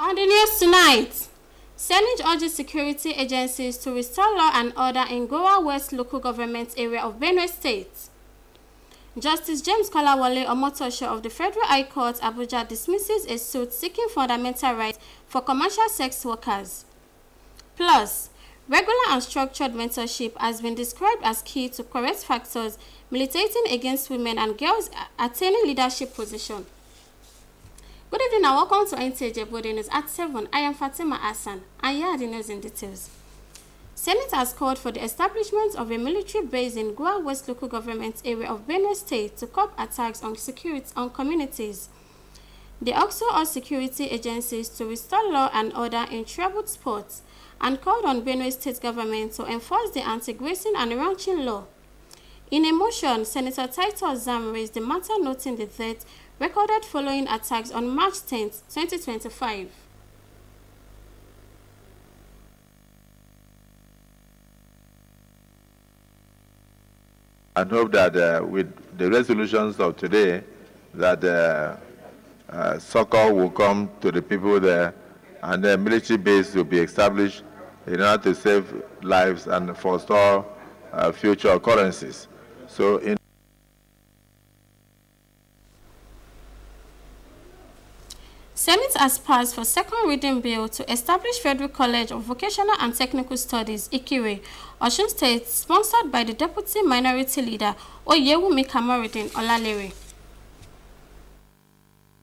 On the news tonight, Senate urges security agencies to restore law and order in Goa West local government area of Benue State. Justice James Kolawole Omotosho of the Federal High Court, Abuja, dismisses a suit seeking fundamental rights for commercial sex workers. Plus, regular and structured mentorship has been described as key to correct factors militating against women and girls attaining leadership positions. Good evening and welcome to Nta Ijebu Ode News at 7. I am Fatima Hassan, and here are the news in details. Senate has called for the establishment of a military base in Goa West local government area of Benue State to curb attacks on communities. They also urged security agencies to restore law and order in troubled spots and called on Benue State government to enforce the anti-grazing and ranching law. In a motion, Senator Titus Zam raised the matter, noting the death recorded following attacks on March 10, 2025. And hope that with the resolutions of today, that succor will come to the people there, and the military base will be established in order to save lives and forestall future occurrences. So, Senate has passed for second reading bill to establish Federal College of Vocational and Technical Studies, Ikire, Osun State, sponsored by the Deputy Minority Leader, Oyewumi Kamorudin Olalere.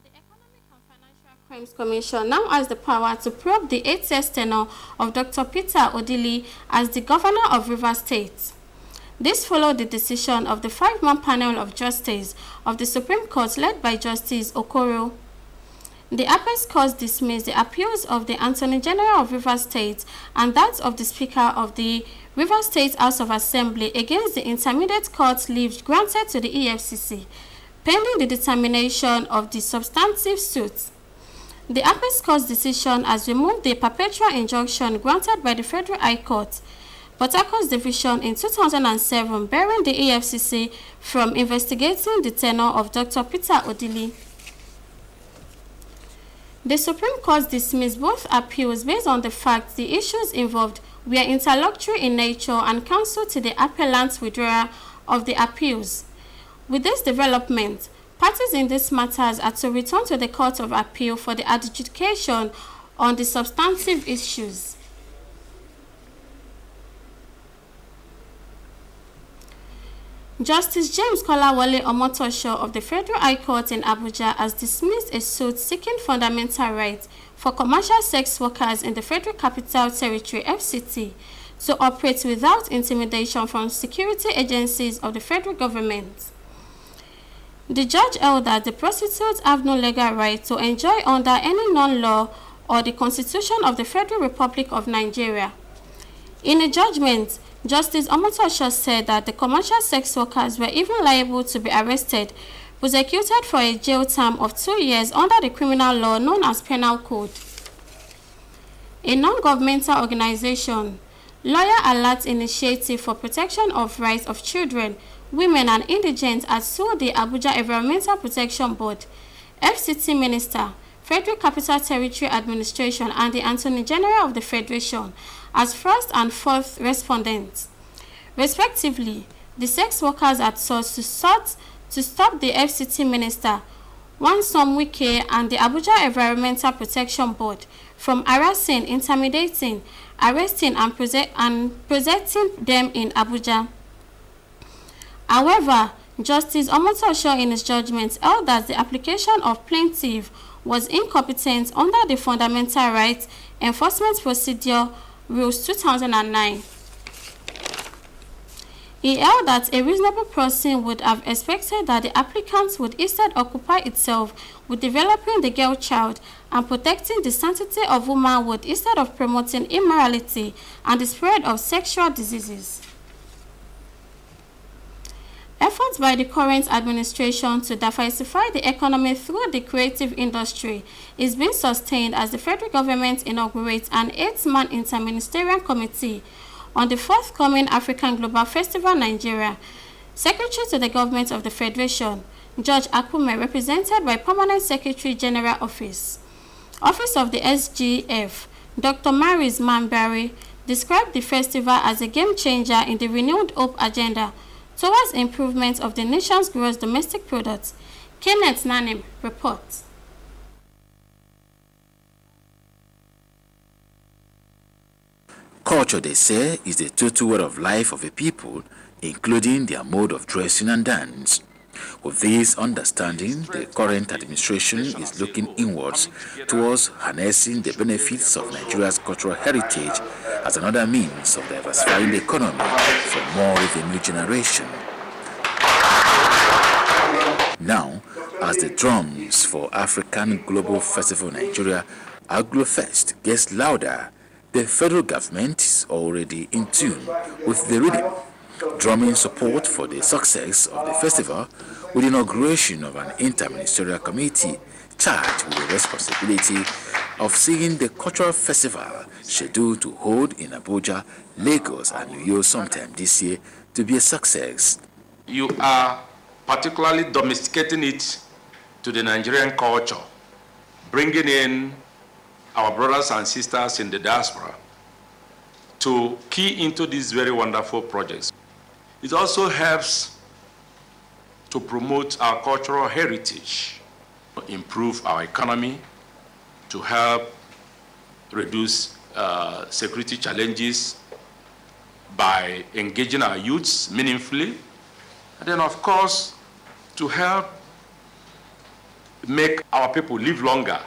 The Economic and Financial Crimes Commission now has the power to probe the 8-year tenure of Dr. Peter Odili as the Governor of Rivers State. This followed the decision of the 5-man panel of justice of the Supreme Court led by Justice Okoro. The Apex Court dismissed the appeals of the Attorney General of Rivers State and that of the Speaker of the Rivers State House of Assembly against the Intermediate Court leave granted to the EFCC, pending the determination of the substantive suit. The Apex Court's decision has removed the perpetual injunction granted by the Federal High Court, Port Harcourt's division in 2007, barring the EFCC from investigating the tenure of Dr. Peter Odili. The Supreme Court dismissed both appeals based on the fact the issues involved were interlocutory in nature and counseled to the appellant's withdrawal of the appeals. With this development, parties in these matters are to return to the Court of Appeal for the adjudication on the substantive issues. Justice James Kolawole Omotosho of the Federal High Court in Abuja has dismissed a suit seeking fundamental rights for commercial sex workers in the Federal Capital Territory (FCT) to operate without intimidation from security agencies of the federal government. The judge held that the prostitutes have no legal right to enjoy under any non-law or the Constitution of the Federal Republic of Nigeria. In a judgment, Justice Omotosho said that the commercial sex workers were even liable to be arrested, prosecuted for a jail term of 2 years under the criminal law known as Penal Code. A non-governmental organization, Lawyer Alert Initiative for Protection of Rights of Children, Women and Indigents, has sued the Abuja Environmental Protection Board, FCT Minister, Federal Capital Territory Administration, and the Attorney General of the Federation as first and fourth respondents. Respectively, the sex workers had sought to stop the FCT Minister, Wansom Wike, and the Abuja Environmental Protection Board from harassing, intimidating, arresting, and presenting them in Abuja. However, Justice Omotosho in his judgment held that the application of plaintiff was incompetent under the Fundamental Rights Enforcement Procedure Rules 2009. He held that a reasonable person would have expected that the applicant would instead occupy itself with developing the girl child and protecting the sanctity of womanhood instead of promoting immorality and the spread of sexual diseases. Efforts by the current administration to diversify the economy through the creative industry is being sustained as the federal government inaugurates an 8-man interministerial committee on the forthcoming African Global Festival Nigeria. Secretary to the Government of the Federation, George Akume, represented by Permanent Secretary General Office Office of the SGF, Dr. Maris Manbari, described the festival as a game changer in the renewed hope agenda towards improvement of the nation's gross domestic product. Kenneth Nanim reports. Culture, they say, is the total way of life of a people, including their mode of dressing and dance. With this understanding, the current administration is looking inwards towards harnessing the benefits of Nigeria's cultural heritage as another means of diversifying the economy for more revenue generation. Now, as the drums for African Global Festival Nigeria AgloFest gets louder, the federal government is already in tune with the rhythm, drumming support for the success of the festival with the inauguration of an inter-ministerial committee charged with the responsibility of seeing the cultural festival scheduled to hold in Abuja, Lagos and New York sometime this year to be a success. You are particularly domesticating it to the Nigerian culture, bringing in our brothers and sisters in the diaspora to key into these very wonderful projects. It also helps to promote our cultural heritage, improve our economy, to help reduce security challenges by engaging our youths meaningfully, and then of course to help make our people live longer.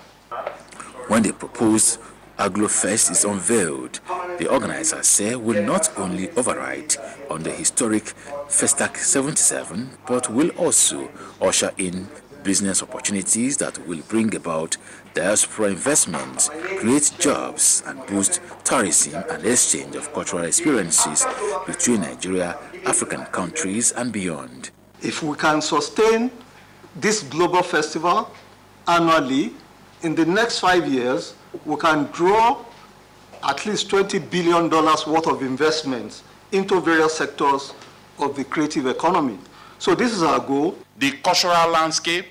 When the proposed AgloFest is unveiled, the organizers say will not only override on the historic Festac 77, but will also usher in business opportunities that will bring about diaspora investments, create jobs, and boost tourism and exchange of cultural experiences between Nigeria, African countries, and beyond. If we can sustain this global festival annually, in the next 5 years, we can draw at least $20 billion worth of investments into various sectors of the creative economy. So this is our goal. The cultural landscape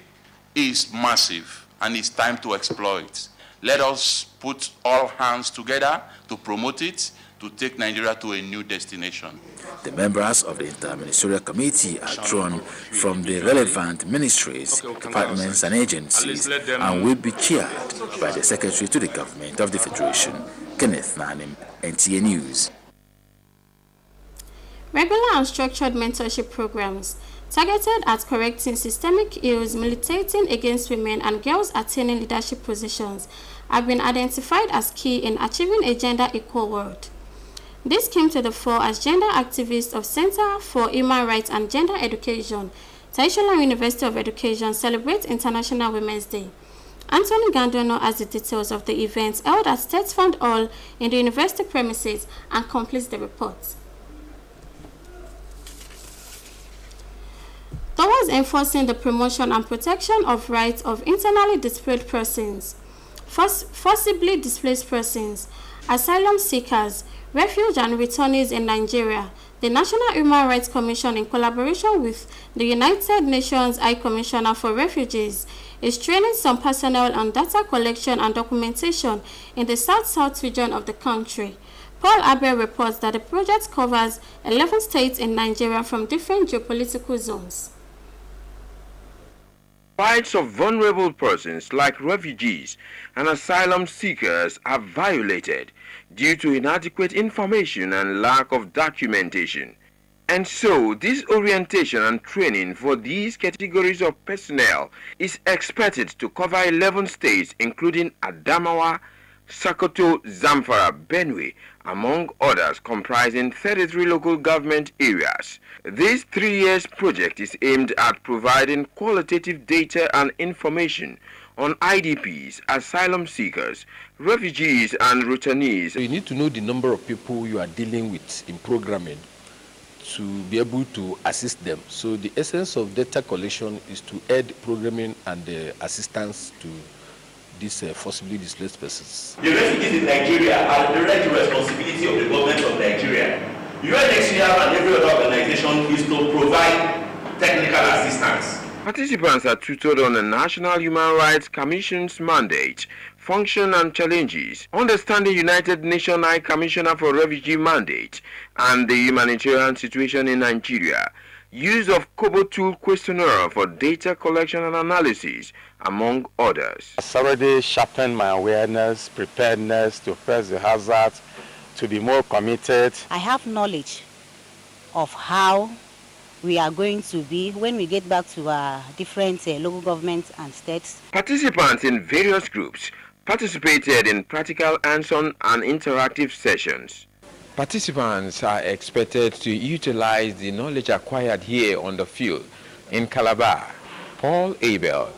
is massive and it's time to exploit. Let us put all hands together to promote it, to take Nigeria to a new destination. The members of the Inter-Ministerial Committee are drawn from the relevant ministries, departments and agencies and will be chaired by the Secretary to the Government of the Federation, Kenneth Nanim, NTA News. Regular and structured mentorship programs targeted at correcting systemic ills militating against women and girls attaining leadership positions have been identified as key in achieving a gender-equal world. This came to the fore as gender activists of Center for Human Rights and Gender Education, Taishola University of Education, celebrate International Women's Day. Anthony Gandono has the details of the event held at State Fund Hall in the university premises and completes the report. Towards enforcing the promotion and protection of rights of internally displaced persons, forcibly displaced persons, asylum seekers, refuge and returnees in Nigeria, the National Human Rights Commission, in collaboration with the United Nations High Commissioner for Refugees, is training some personnel on data collection and documentation in the South-South region of the country. Paul Abel reports that the project covers 11 states in Nigeria from different geopolitical zones. Rights of vulnerable persons like refugees and asylum seekers are violated due to inadequate information and lack of documentation. And so, this orientation and training for these categories of personnel is expected to cover 11 states, including Adamawa, Sokoto, Zamfara, Benue, among others, comprising 33 local government areas. This 3 years project is aimed at providing qualitative data and information on IDPs, asylum seekers, refugees and returnees. You need to know the number of people you are dealing with in programming to be able to assist them. So the essence of data collection is to aid programming and assistance to these forcibly displaced persons. The refugees in Nigeria are the direct responsibility of the government of Nigeria. UNHCR and every other organization is to provide technical assistance. Participants are tutored on the National Human Rights Commission's mandate, function and challenges, understanding United Nations High Commissioner for Refugee mandate and the humanitarian situation in Nigeria, use of Kobo tool questionnaire for data collection and analysis, among others. It's already sharpened my awareness, preparedness to face the hazards, to be more committed. I have knowledge of how we are going to be when we get back to our different local governments and states. Participants in various groups participated in practical hands-on and interactive sessions. Participants are expected to utilize the knowledge acquired here on the field in Calabar. Paul Abel,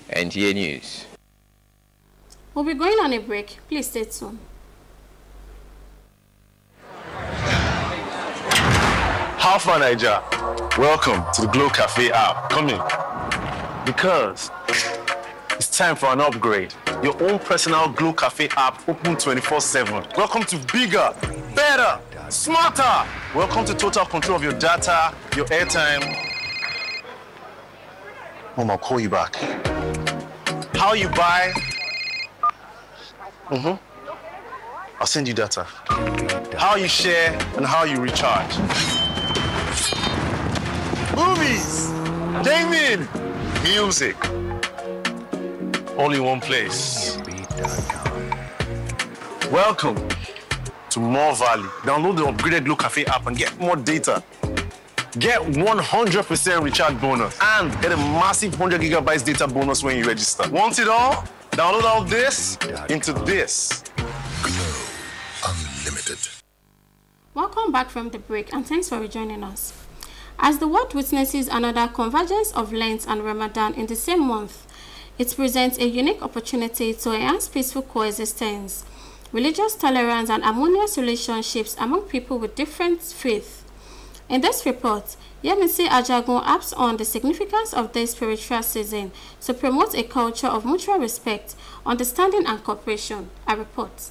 NTA News. We'll be going on a break. Please stay tuned. How far, Niger? Welcome to the Glow Cafe app. Come in. Because it's time for an upgrade. Your own personal Glow Cafe app open 24/7. Welcome to bigger, better, smarter. Welcome to total control of your data, your airtime. Mom, I'll call you back. How you buy? I'll send you data. How you share and how you recharge. Movies, gaming, music, all in one place. Welcome to More Valley. Download the upgraded Glow Cafe app and get more data. Get 100% recharge bonus and get a massive 100 gigabytes data bonus when you register. Want it all? Download all this into this. Glow Unlimited. Welcome back from the break and thanks for rejoining us. As the world witnesses another convergence of Lent and Ramadan in the same month, it presents a unique opportunity to enhance peaceful coexistence, religious tolerance, and harmonious relationships among people with different faiths. In this report, Nta Ijebu harps on the significance of this spiritual season to promote a culture of mutual respect, understanding, and cooperation. A report.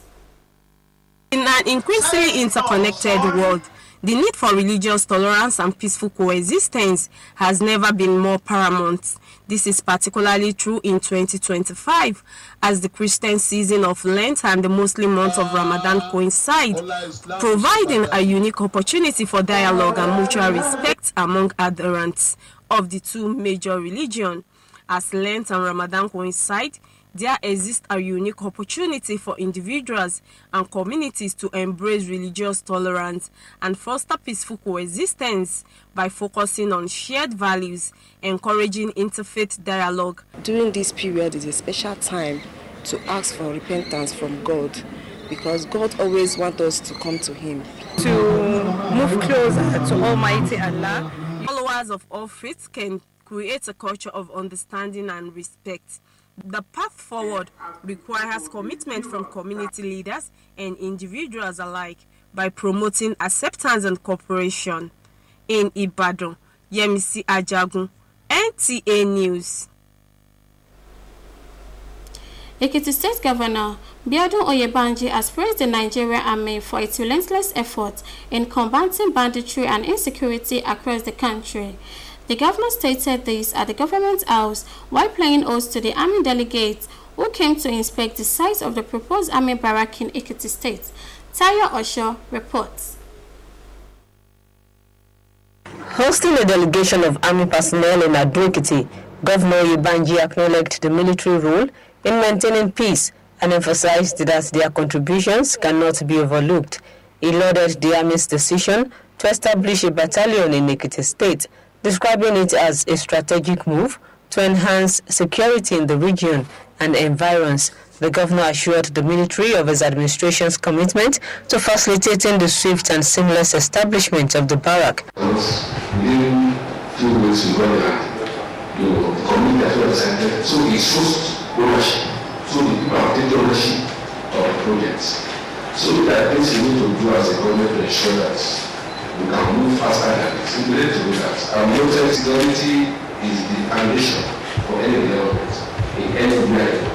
In an increasingly interconnected world, the need for religious tolerance and peaceful coexistence has never been more paramount. This is particularly true in 2025, as the Christian season of Lent and the Muslim month of Ramadan coincide, providing a unique opportunity for dialogue and mutual respect among adherents of the two major religions. As Lent and Ramadan coincide, there exists a unique opportunity for individuals and communities to embrace religious tolerance and foster peaceful coexistence by focusing on shared values, encouraging interfaith dialogue. During this period is a special time to ask for repentance from God, because God always wants us to come to Him. To move closer to Almighty Allah, followers of all faiths can create a culture of understanding and respect. The path forward requires commitment from community leaders and individuals alike by promoting acceptance and cooperation. In Ibadan, Nta Ijebu, NTA News. Ekiti State Governor Biodun Oyèbánjí has praised the Nigerian Army for its relentless efforts in combating banditry and insecurity across the country. The governor stated this at the government house while paying host to the army delegates who came to inspect the site of the proposed army barrack in Ekiti State. Tayo Osho reports. Hosting a delegation of army personnel in Ado-Ekiti, Governor Oyèbánjí acknowledged the military role in maintaining peace and emphasized that their contributions cannot be overlooked. He lauded the army's decision to establish a battalion in Ekiti State, describing it as a strategic move to enhance security in the region and environs. The governor assured the military of his administration's commitment to facilitating the swift and seamless establishment of the barrack. Within 2 weeks, we got the community decided, so it's first ownership. So the people have taken ownership of the projects. So there are things we need to do as a government to ensure that we can move faster than this. We need to do that. Our military security is the foundation for any development in any area.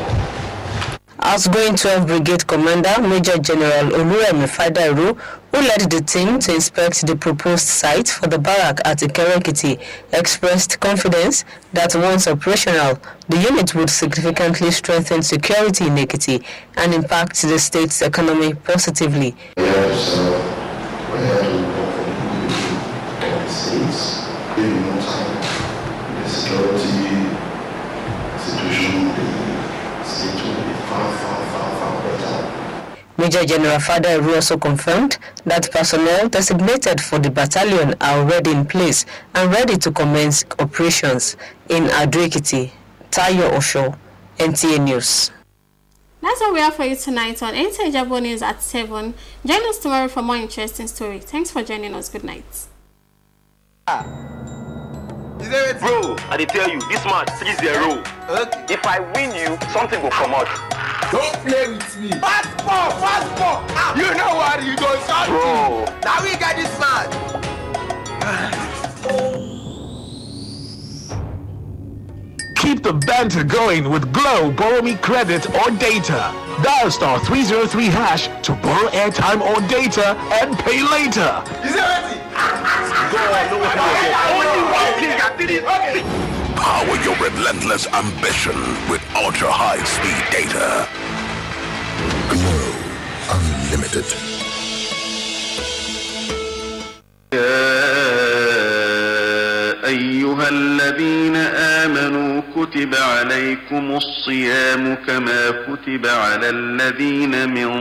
Outgoing 12th Brigade Commander Major General Oluremi Fadairu, who led the team to inspect the proposed site for the barrack at Ikere-Ekiti, expressed confidence that once operational, the unit would significantly strengthen security in Ekiti and impact the state's economy positively. We have to serve, we have to work for the states, in no time, the security situation will be far better. Major General Fadairu also confirmed that personnel designated for the battalion are already in place and ready to commence operations in Ado-Ekiti. Tayo Osho, NTA News. That's all we have for you tonight on Nta Ijebu News at 7. Join us tomorrow for more interesting stories. Thanks for joining us. Good night. Bro, I tell you, this match 3-0. Okay. If I win you, something will come out. Don't play with me. Fast ball. You know what? You don't shot me. Bro. Now we got this man. Keep the banter going with Glow Borrow Me Credit or Data. Dial *303# to borrow airtime or data and pay later. Is it ready? Power your relentless ambition with ultra-high-speed data. Glow Unlimited. أيها الذين آمنوا كتب عليكم الصيام كما كتب على الذين من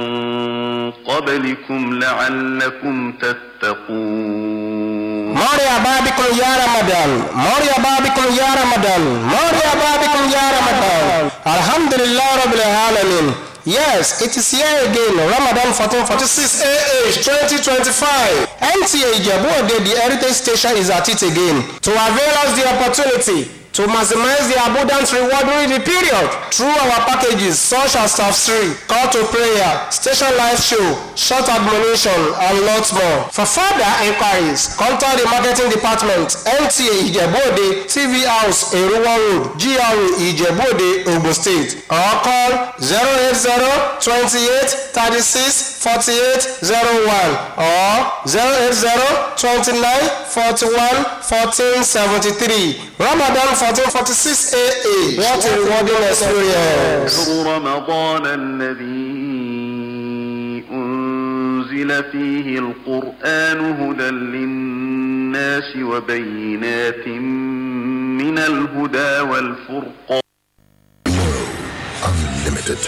قبلكم لعلكم تتقون. مرحبا بكم يا رمضان، مرحبا بكم يا رمضان، مرحبا بكم يا رمضان. الحمد لله رب العالمين. Yes, it is here again, Ramadan 1446 AH 2025. Nta Ijebu Ode, the heritage station, is at it again to avail us the opportunity to maximize the abundant reward during the period through our packages such as Tafsiri, call to prayer, station live show, short admonition, and lots more. For further inquiries, contact the marketing department, Nta Ijebu Ode, TV House, Eruwa Road, GRA Ijebu Ode, Ogun State, or call 080 28 36 48 01 or 080 29 41 14 73. Ramadan 1446 AA. What a rewarding experience. رمضان الذي أنزل فيه القرآن هدى للناس وبينات من الهدى والفرقان. Unlimited.